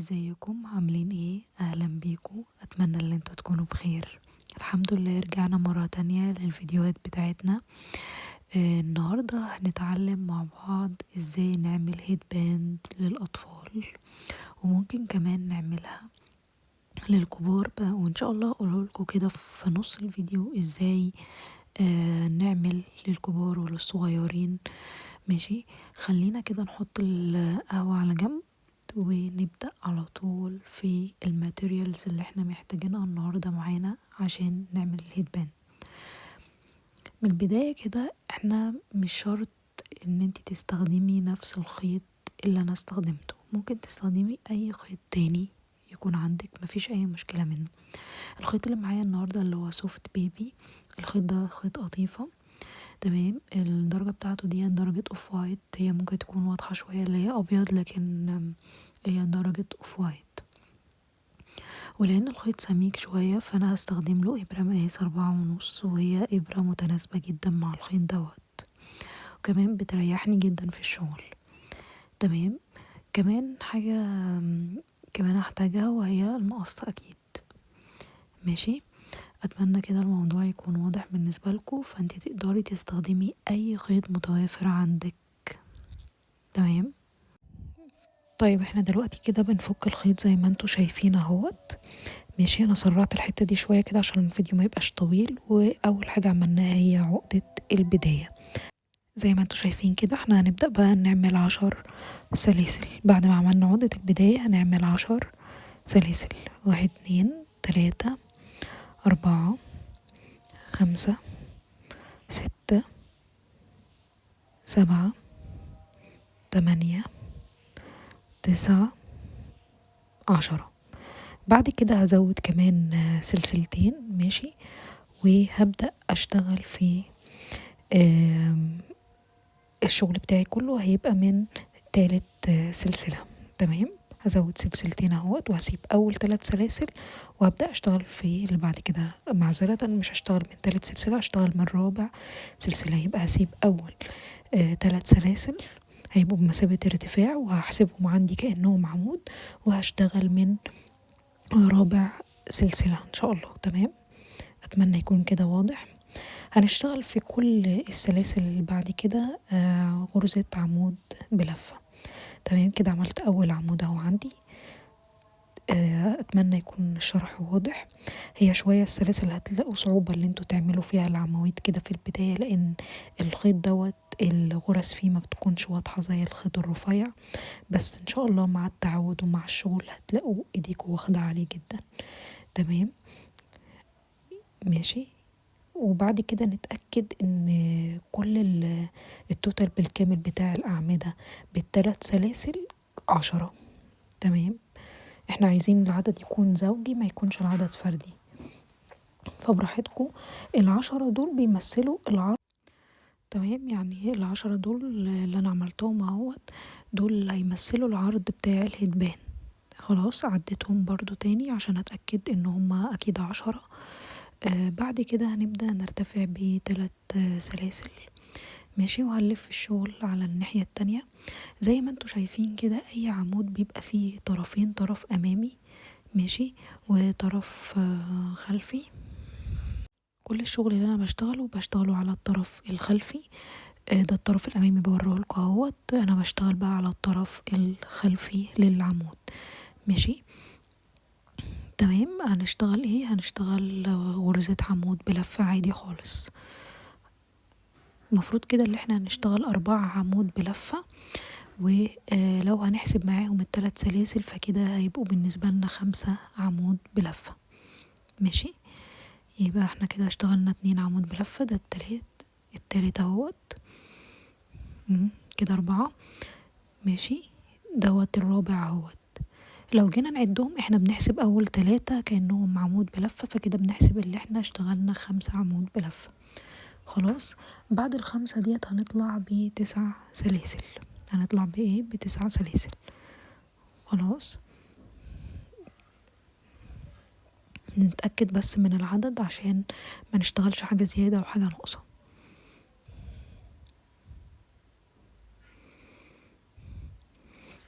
ازيكم عاملين ايه؟ اهلا بيكم، اتمنى ان انتوا تكونوا بخير. الحمد لله رجعنا مرة تانية للفيديوهات بتاعتنا. النهاردة هنتعلم مع بعض ازاي نعمل هيد باند للاطفال، وممكن كمان نعملها للكبار بقى، وان شاء الله اقولهولكوا كده في نص الفيديو ازاي نعمل للكبار وللصغيرين. ماشي، خلينا كده نحط القهوة على جنب ونبدأ على طول في الماتيريالز اللي احنا محتاجينها النهاردة معانا عشان نعمل الهيد باند. من البداية كده احنا مش شرط ان انتي تستخدمي نفس الخيط اللي انا استخدمته، ممكن تستخدمي اي خيط تاني يكون عندك، مفيش اي مشكلة منه. الخيط اللي معايا النهاردة اللي هو سوفت بيبي، الخيط ده خيط قطيفة. تمام، الدرجة بتاعته دي درجة اوف وايت، هي ممكن تكون واضحة شوية اللي هي ابيض، لكن هي درجة اوف وايت. ولان الخيط سميك شوية فانا هستخدم له ابرة مقاس 4.5، وهي ابرة متناسبة جدا مع الخيط دوت، وكمان بتريحني جدا في الشغل. تمام، كمان حاجة كمان هحتاجها وهي المقص اكيد. ماشي، اتمنى كده الموضوع يكون واضح بالنسبة لكم، فانت تقدري تستخدمي اي خيط متوافر عندك. تمام، طيب احنا دلوقتي كده بنفك الخيط زي ما انتوا شايفين اهوت. ماشي، انا سرعت الحتة دي شوية كده عشان الفيديو ما يبقاش طويل. واول حاجة عملناها هي عقدة البداية. زي ما انتوا شايفين كده احنا هنبدأ بقى نعمل 10 سلاسل. بعد ما عملنا عقدة البداية هنعمل 10 سلاسل: 1 2 3 4 5 6 7 8 9 10. بعد كده هزود كمان سلسلتين. ماشي، وهبدأ اشتغل في الشغل بتاعي كله هيبقى من تالت سلسلة. تمام، هزود سلسلتين اهوت وهسيب اول 3 سلاسل وهبدأ اشتغل في اللي بعد كده. معذرة مش هشتغل من تالت سلسلة، هشتغل من رابع سلسلة. يبقى هسيب اول 3 سلاسل هيبقوا بمثابة ارتفاع وهحسبهم عندي كأنهم عمود، وهشتغل من رابع سلسلة ان شاء الله. تمام، اتمنى يكون كده واضح. هنشتغل في كل السلاسل اللي بعد كده غرزة عمود بلفة. تمام كده، عملت اول عمود اهو عندي. اتمنى يكون الشرح واضح. هي شوية السلاسل هتلاقوا صعوبة اللي انتوا تعملوا فيها العواميد كده في البداية، لان الخيط دوت الغرز فيه ما بتكونش واضحة زي الخيط الرفيع، بس ان شاء الله مع التعود ومع الشغل هتلاقوا ايديكوا واخدة عليه جدا. تمام، ماشي. وبعد كده نتأكد ان كل التوتال بالكامل بتاع الأعمدة بالثلاث سلاسل 10. تمام، احنا عايزين العدد يكون زوجي ما يكونش العدد فردي، فبراحتكم. 10 دول بيمثلوا العرض. تمام، يعني 10 دول اللي انا عملتهم اهوت، دول هيمثلوا العرض بتاع الهدبان. خلاص عديتهم برضو تاني عشان اتأكد ان هما اكيد 10. بعد كده هنبدأ نرتفع ب3 سلاسل. ماشي، وهنلف الشغل على الناحية التانية. زي ما انتوا شايفين كده اي عمود بيبقى فيه طرفين، طرف امامي ماشي وطرف خلفي. كل الشغل اللي انا بشتغله على الطرف الخلفي. ده الطرف الامامي بوريهولكوا اهوت، انا بشتغل بقى على الطرف الخلفي للعمود. ماشي، تمام. هنشتغل ايه؟ هنشتغل غرزة عمود بلفة عادي خالص. المفروض كده اللي احنا هنشتغل 4 عمود بلفة، ولو هنحسب معاهم ال3 سلاسل فكده هيبقوا بالنسبة لنا 5 عمود بلفة. ماشي، يبقى احنا كده اشتغلنا 2 عمود بلفة، ده التالت اهوت. كده 4. ماشي، دوت الرابع اهوت. لو جينا نعدهم احنا بنحسب اول 3 كأنهم عمود بلفة، فكده بنحسب اللي احنا اشتغلنا 5 عمود بلفة. خلاص، بعد ال5 ديت هنطلع ب9 سلاسل. هنطلع بايه؟ ب9 سلاسل. خلاص، نتأكد بس من العدد عشان ما نشتغلش حاجة زيادة او حاجة ناقصة.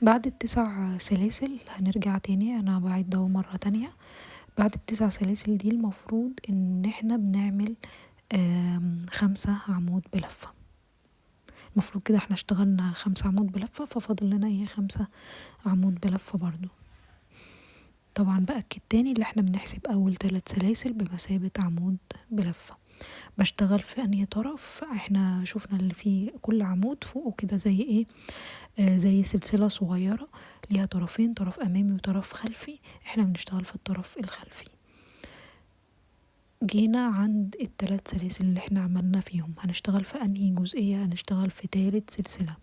بعد ال9 سلاسل هنرجع تاني، انا بعيد اهو مرة تانية. بعد ال9 سلاسل دي المفروض ان احنا بنعمل 5 عمود بلفة. المفروض كده احنا اشتغلنا 5 عمود بلفة، ففاضل لنا 5 عمود بلفة برضو. طبعا بأكد تاني اللي احنا بنحسب اول 3 سلاسل بمثابة عمود بلفة. بشتغل في انهي طرف؟ احنا شوفنا اللي فيه كل عمود فوقه كده زي زي سلسلة صغيرة ليها طرفين، طرف امامي وطرف خلفي. احنا بنشتغل في الطرف الخلفي. جينا عند ال3 سلاسل اللي احنا عملنا فيهم، هنشتغل في انهي جزئية؟ هنشتغل في تالت سلسلة.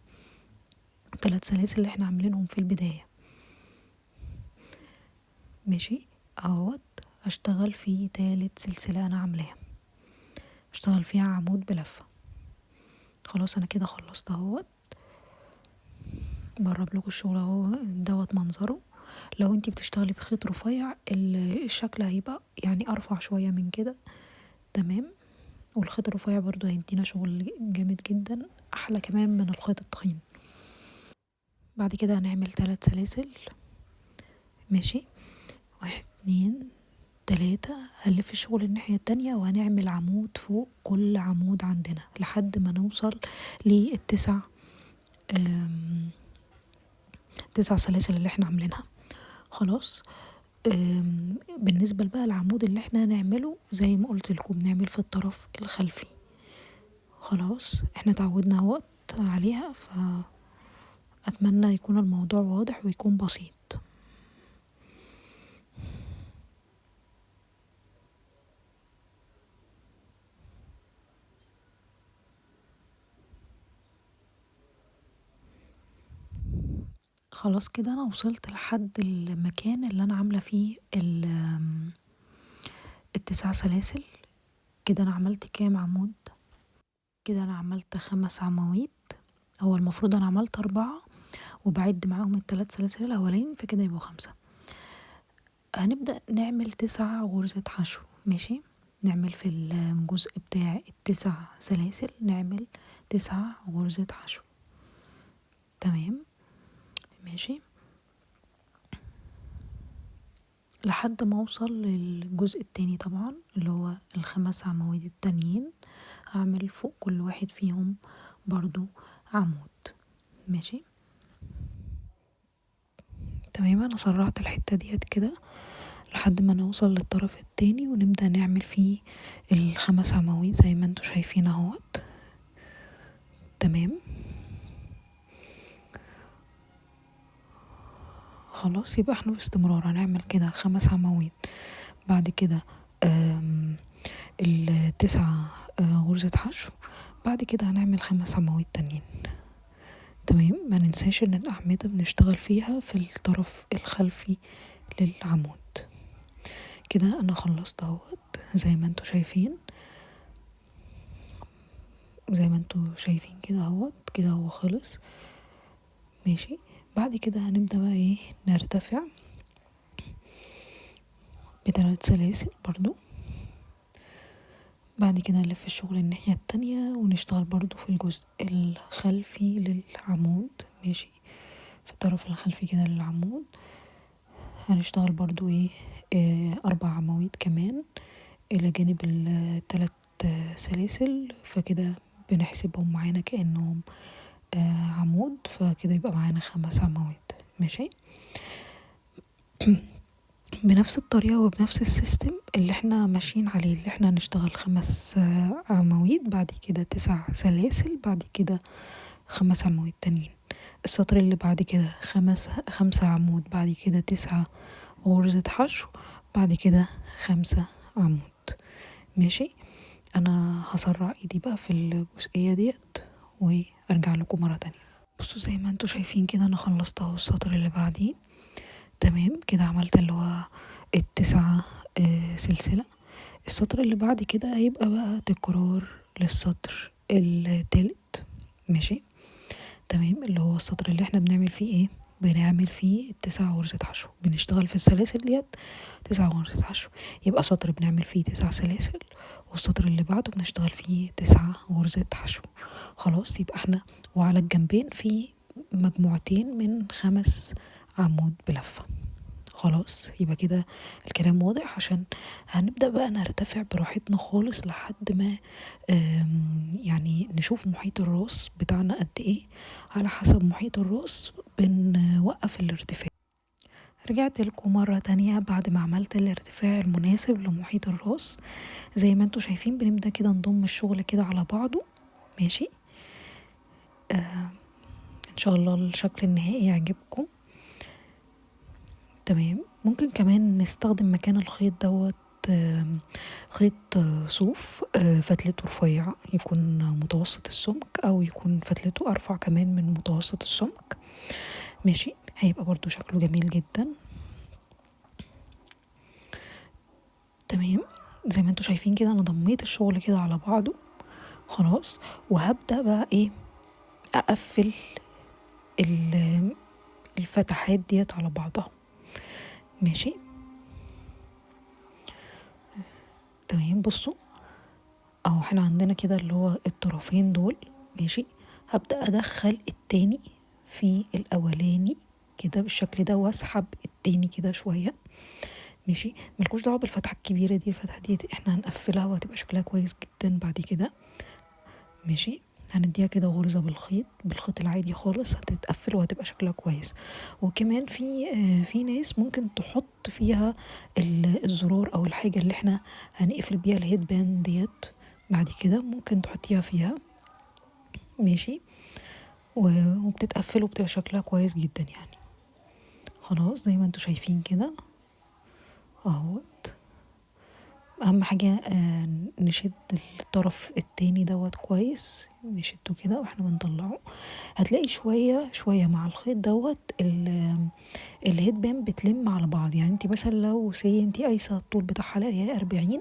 3 سلاسل اللي احنا عاملينهم في البداية، ماشي اهوت. هشتغل في تالت سلسلة انا عاملاها، اشتغل فيها عمود بلفة. خلاص انا كده خلصت اهوت. برب لكم الشغل اهو دوت منظره. لو انتي بتشتغلي بخيط رفيع الشكل هيبقى يعني ارفع شوية من كده، تمام. والخيط الرفيع برضو هيدينا شغل جامد جدا، احلى كمان من الخيط التخين. بعد كده هنعمل 3 سلاسل، ماشي. 1 2 3. هنلف الشغل الناحية التانية وهنعمل عمود فوق كل عمود عندنا لحد ما نوصل ل9 9 سلاسل اللي احنا عاملينها. خلاص. بالنسبة بقى العمود اللي احنا هنعمله زي ما قلت لكم بنعمل في الطرف الخلفي. خلاص احنا تعودنا وقت عليها، فأتمنى يكون الموضوع واضح ويكون بسيط. خلاص كده انا وصلت لحد المكان اللي انا عاملة فيه ال9 سلاسل. كده انا عملت كام عمود؟ كده انا عملت 5 عواميد. هو المفروض انا عملت 4 وبعد معاهم ال3 سلاسل الاولين، فكده يبقوا 5. هنبدأ نعمل 9 غرزة حشو، ماشي. نعمل في الجزء بتاع ال9 سلاسل نعمل 9 غرزة حشو، تمام، ماشي. لحد ما اوصل للجزء التاني طبعا اللي هو ال5 عواميد التانيين، هعمل فوق كل واحد فيهم برضو عمود، ماشي، تمام. انا سرعت الحتة ديت كده لحد ما نوصل للطرف التاني ونبدأ نعمل فيه ال5 عواميد زي ما انتوا شايفين اهوت، تمام. خلاص يبقى احنا باستمرار هنعمل كده 5 عواميد. بعد كده ال9 غرزة حشو. بعد كده هنعمل 5 عواميد تانيين، تمام. ما ننساش ان الاعمدة بنشتغل فيها في الطرف الخلفي للعمود. كده انا خلصت اهوت زي ما انتوا شايفين، زي ما انتوا شايفين كده اهوت. كده هو خلص، ماشي. بعد كده هنبدأ بقى نرتفع ب3 سلاسل برضو. بعد كده نلف الشغل الناحية التانية ونشتغل برضو في الجزء الخلفي للعمود، ماشي. في الطرف الخلفي كده للعمود هنشتغل برضو 4 عواميد كمان الى جانب ال3 سلاسل، فكده بنحسبهم معانا كأنهم عمود، فكده يبقى معانا 5 عواميد، ماشي. بنفس الطريقة وبنفس السيستم اللي احنا ماشيين عليه، اللي احنا هنشتغل 5 عواميد، بعد كده 9 سلاسل، بعد كده 5 عواميد تانيين. السطر اللي بعد كده 5 عمود، بعد كده 9 غرزة حشو، بعد كده 5 عمود، ماشي. انا هسرع ايدي بقى في الجزئية ديت وارجع لكم مرة تانية. بصوا زي ما انتوا شايفين كده انا خلصت اهو السطر اللي بعديه، تمام. كده عملت اللي هو ال9 سلسلة. السطر اللي بعد كده هيبقى بقى تكرار للسطر التالت، ماشي، تمام. اللي هو السطر اللي احنا بنعمل فيه بنعمل فيه 9 غرزة حشو، بنشتغل في السلاسل ديت 9 غرزة حشو. يبقى سطر بنعمل فيه 9 سلاسل، والسطر اللي بعده بنشتغل فيه 9 غرزة حشو. خلاص يبقى احنا وعلى الجنبين في مجموعتين من 5 عمود بلفة. خلاص يبقى كده الكلام واضح، عشان هنبدأ بقى نرتفع براحتنا خالص لحد ما يعني نشوف محيط الراس بتاعنا قد ايه. على حسب محيط الراس بنوقف الارتفاع. رجعت لكم مرة تانية بعد ما عملت الارتفاع المناسب لمحيط الراس. زي ما انتوا شايفين بنبدأ كده نضم الشغل كده على بعضه. ماشي. ان شاء الله الشكل النهائي يعجبكم. تمام. ممكن كمان نستخدم مكان الخيط دوت خيط صوف فتلته رفيع، يكون متوسط السمك او يكون فتلته ارفع كمان من متوسط السمك. ماشي، هيبقى برضو شكله جميل جدا. تمام. زي ما انتوا شايفين كده انا ضميت الشغل كده على بعضه خلاص، وهبدأ بقى ايه اقفل الفتحات ديت على بعضها. ماشي. تمام. بصوا اهو احنا عندنا كده اللي هو الطرفين دول. ماشي. هبدأ ادخل التاني في الاولاني كده بالشكل ده، واسحب التاني كده شوية. ماشي. ملكوش دعوة بالفتحة الكبيرة دي، الفتحة دي احنا هنقفلها وهتبقى شكلها كويس جدا بعد كده. ماشي. هنديها كده غرزة بالخيط العادي خالص، هتتقفل وهتبقى شكلها كويس. وكمان في ناس ممكن تحط فيها الزرار او الحاجة اللي احنا هنقفل بيها الهيد باند ديت بعد كده، ممكن تحطيها فيها. ماشي. وبتتقفل وبتبقى شكلها كويس جدا يعني. خلاص زي ما انتوا شايفين كده اهوت. اهم حاجة نشد الطرف التاني دوت كويس، نشده كده واحنا بنطلعه. هتلاقي شوية شوية مع الخيط دوت الهيد بان بتلم على بعض. يعني انت مثلا لو انت قايسة الطول بتاعها لاقيها 40،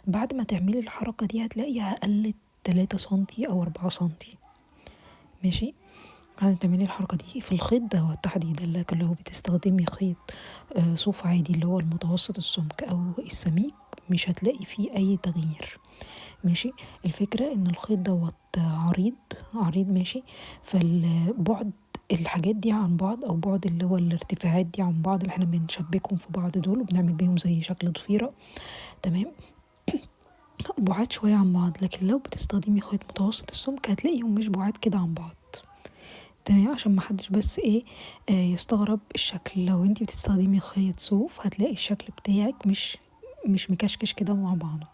بعد ما تعملي الحركة دي هتلاقيها قلت 3 سنتي او 4 سنتي. ماشي. تعملي الحركة دي في الخيط ده تحديدا، لكن لو بتستخدمي خيط صوف عادي اللي هو المتوسط السمك او السميك مش هتلاقي فيه اي تغيير. ماشي. الفكرة ان الخيط دوت عريض. ماشي. فالبعد الحاجات دي عن بعض، او بعد اللي هو الارتفاعات دي عن بعض اللي احنا بنشبكهم في بعض دول وبنعمل بيهم زي شكل ضفيرة. تمام. بعاد شوية عن بعض، لكن لو بتستخدمي خيط متوسط السمك هتلاقيهم مش بعاد كده عن بعض. تمام. عشان محدش بس يستغرب الشكل. لو انتي بتستخدمي خيط صوف هتلاقي الشكل بتاعك مش مكشكش كده مع بعضه.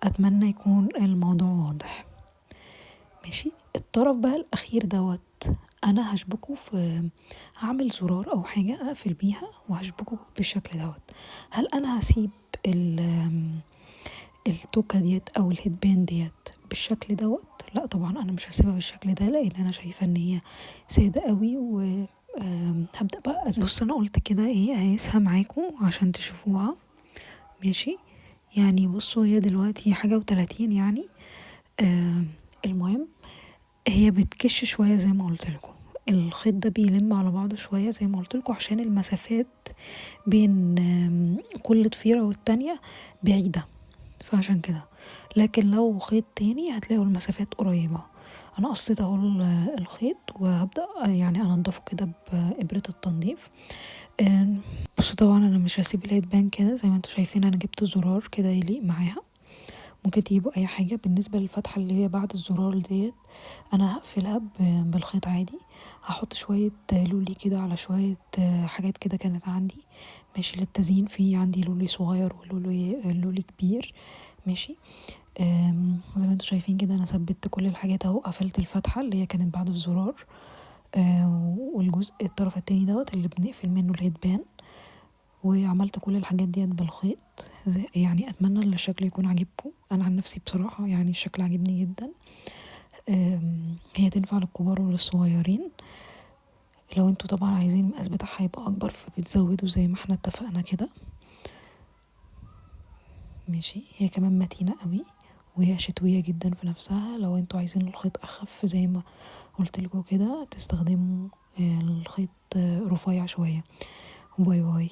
اتمنى يكون الموضوع واضح. ماشي. الطرف بقى الاخير دوت انا هشبكه هعمل زرار او حاجة اقفل بيها وهشبكه بالشكل دوت. هل انا هسيب التوكة ديت او الهيد باند ديت بالشكل دوت؟ لا طبعا انا مش هسيبها بالشكل ده، لان انا شايفة ان هي سادة قوي. هبدأ بقى بص انا قلت كده اقيسها معاكم عشان تشوفوها. ماشي. يعني بصوا هي دلوقتي 1:30 يعني. المهم هي بتكش شوية زي ما قلت لكم. الخيط ده بيلم على بعضه شوية زي ما قلت لكم، عشان المسافات بين كل ضفيرة والتانية بعيدة، فعشان كده. لكن لو خيط تاني هتلاقوا المسافات قريبة. انا قصيت اهو الخيط وهبدأ يعني انضفه كده بإبرة التنظيف. بصوا طبعا انا مش هسيب الهيد بان كده زي ما انتوا شايفين. انا جبت زرار كده يليق معاها، ممكن تجيبوا اي حاجة. بالنسبة للفتحة اللي هي بعد الزرار ديت انا هقفلها بالخيط عادي. هحط شوية لولي كده على شوية حاجات كده كانت عندي. ماشي. للتزيين في عندي لولي صغير ولولي كبير. ماشي. زي ما انتوا شايفين كده انا ثبت كل الحاجات اهو. قفلت الفتحة اللي هي كانت بعد الزرار، والجزء الطرف التاني دوت اللي بنقفل منه الهيد بان، وعملت كل الحاجات ديت بالخيط. يعني اتمنى ان الشكل يكون عاجبكم. انا عن نفسي بصراحة يعني الشكل عاجبني جدا. هي تنفع للكبار وللصغيرين. لو انتوا طبعا عايزين المقاس بتاعها يبقى اكبر فبتزودوا زي ما احنا اتفقنا كده. ماشي. هي كمان متينة قوي وهي شتوية جدا في نفسها. لو انتوا عايزين الخيط اخف زي ما قلت لكم كده تستخدموا الخيط رفيع شوية. باي باي.